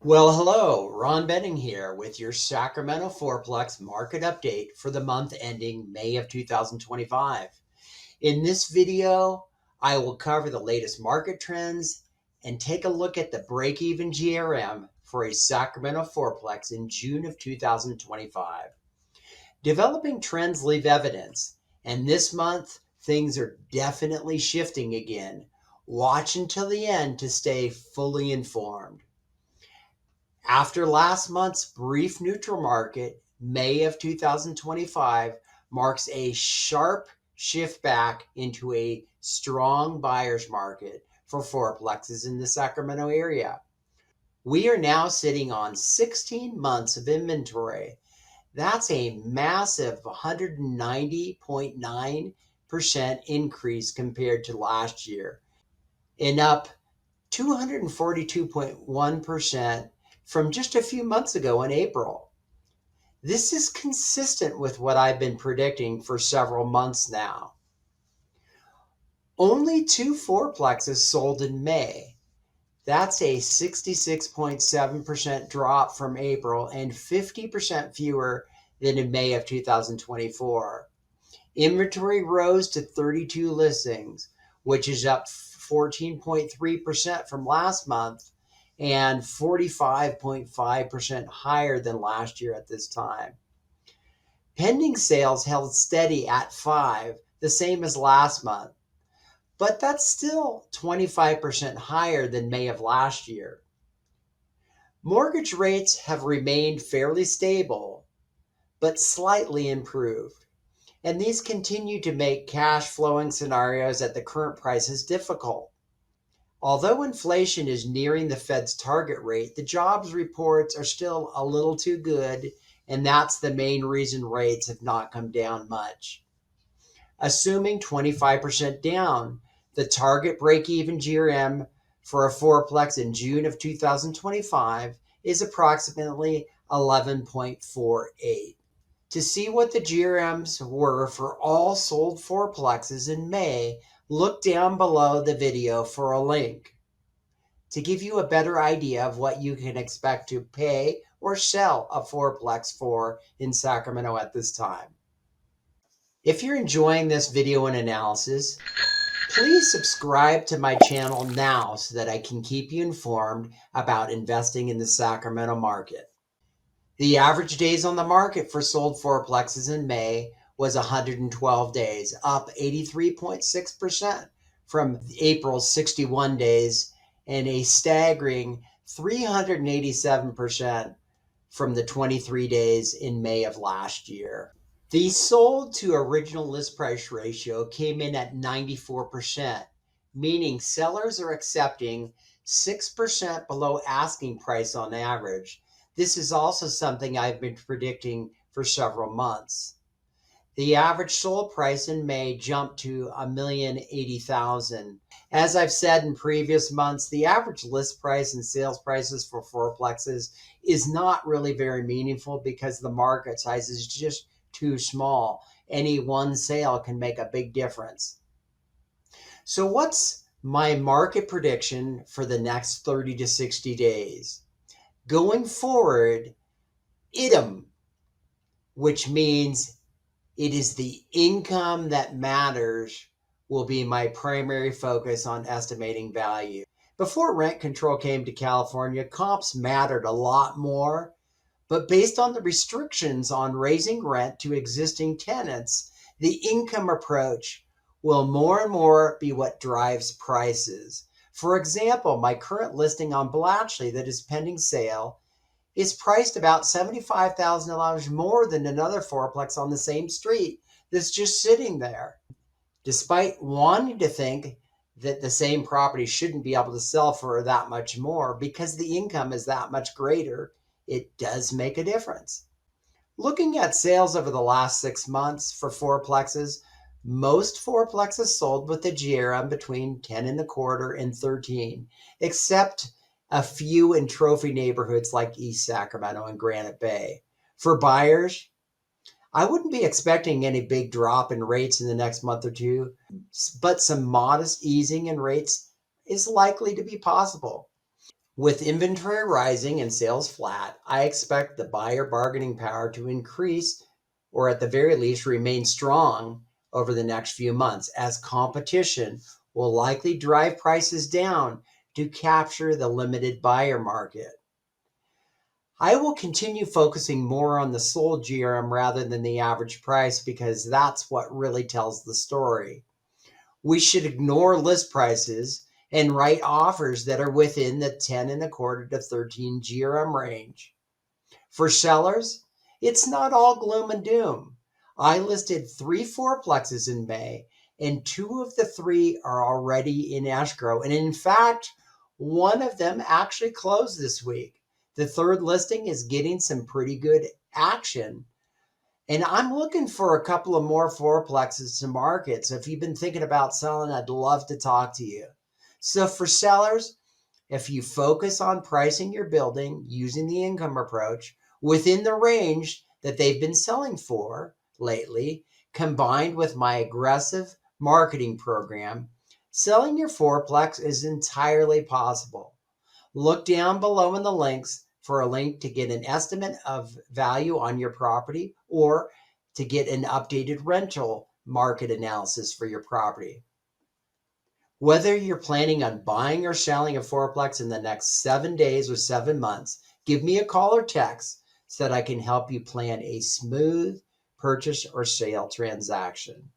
Well, hello, Ron Benning here with your Sacramento Fourplex Market Update for the month ending May of 2025. In this video, I will cover the latest market trends and take a look at the break-even GRM for a Sacramento Fourplex in June of 2025. Developing trends leave evidence, and this month things are definitely shifting again. Watch until the end to stay fully informed. After last month's brief neutral market, May of 2025 marks a sharp shift back into a strong buyer's market for fourplexes in the Sacramento area. We are now sitting on 16 months of inventory. That's a massive 190.9% increase compared to last year, and up 242.1% from just a few months ago in April. This is consistent with what I've been predicting for several months now. Only two fourplexes sold in May. That's a 66.7% drop from April and 50% fewer than in May of 2024. Inventory rose to 32 listings, which is up 14.3% from last month and 45.5% higher than last year at this time. Pending sales held steady at 5, the same as last month, but that's still 25% higher than May of last year. Mortgage rates have remained fairly stable, but slightly improved, and these continue to make cash flowing scenarios at the current prices difficult. Although inflation is nearing the Fed's target rate, the jobs reports are still a little too good, and that's the main reason rates have not come down much. Assuming 25% down, the target break-even GRM for a fourplex in June of 2025 is approximately 11.48. To see what the GRMs were for all sold fourplexes in May, look down below the video for a link to give you a better idea of what you can expect to pay or sell a fourplex for in Sacramento at this time. If you're enjoying this video and analysis, please subscribe to my channel now so that I can keep you informed about investing in the Sacramento market. The average days on the market for sold fourplexes in May was 112 days, up 83.6% from April's 61 days and a staggering 387% from the 23 days in May of last year. The sold to original list price ratio came in at 94%, meaning sellers are accepting 6% below asking price on average. This is also something I've been predicting for several months. The average sold price in May jumped to $1,080,000. As I've said in previous months, the average list price and sales prices for fourplexes is not really very meaningful because the market size is just too small. Any one sale can make a big difference. So what's my market prediction for the next 30 to 60 days? Going forward, IDM, which means it is the income that matters, will be my primary focus on estimating value. Before rent control came to California, comps mattered a lot more, but based on the restrictions on raising rent to existing tenants, the income approach will more and more be what drives prices. For example, my current listing on Blatchley that is pending sale is priced about $75,000 more than another fourplex on the same street that's just sitting there. Despite wanting to think that the same property shouldn't be able to sell for that much more because the income is that much greater, it does make a difference. Looking at sales over the last 6 months for fourplexes, most fourplexes sold with a GRM between 10 and a quarter and 13, except a few in trophy neighborhoods like East Sacramento and Granite Bay. For buyers, I wouldn't be expecting any big drop in rates in the next month or two, but some modest easing in rates is likely to be possible. With inventory rising and sales flat, I expect the buyer bargaining power to increase, or at the very least remain strong over the next few months, as competition will likely drive prices down to capture the limited buyer market. I will continue focusing more on the sold GRM rather than the average price because that's what really tells the story. We should ignore list prices and write offers that are within the 10 and a quarter to 13 GRM range. For sellers, it's not all gloom and doom. I listed 3 fourplexes in May, and 2 of the 3 are already in escrow. And in fact, one of them actually closed this week. The third listing is getting some pretty good action. And I'm looking for a couple of more fourplexes to market. So if you've been thinking about selling, I'd love to talk to you. So for sellers, if you focus on pricing your building using the income approach within the range that they've been selling for lately, combined with my aggressive marketing program, selling your fourplex is entirely possible. Look down below in the links for a link to get an estimate of value on your property or to get an updated rental market analysis for your property. Whether you're planning on buying or selling a fourplex in the next 7 days or 7 months, give me a call or text so that I can help you plan a smooth purchase or sale transaction.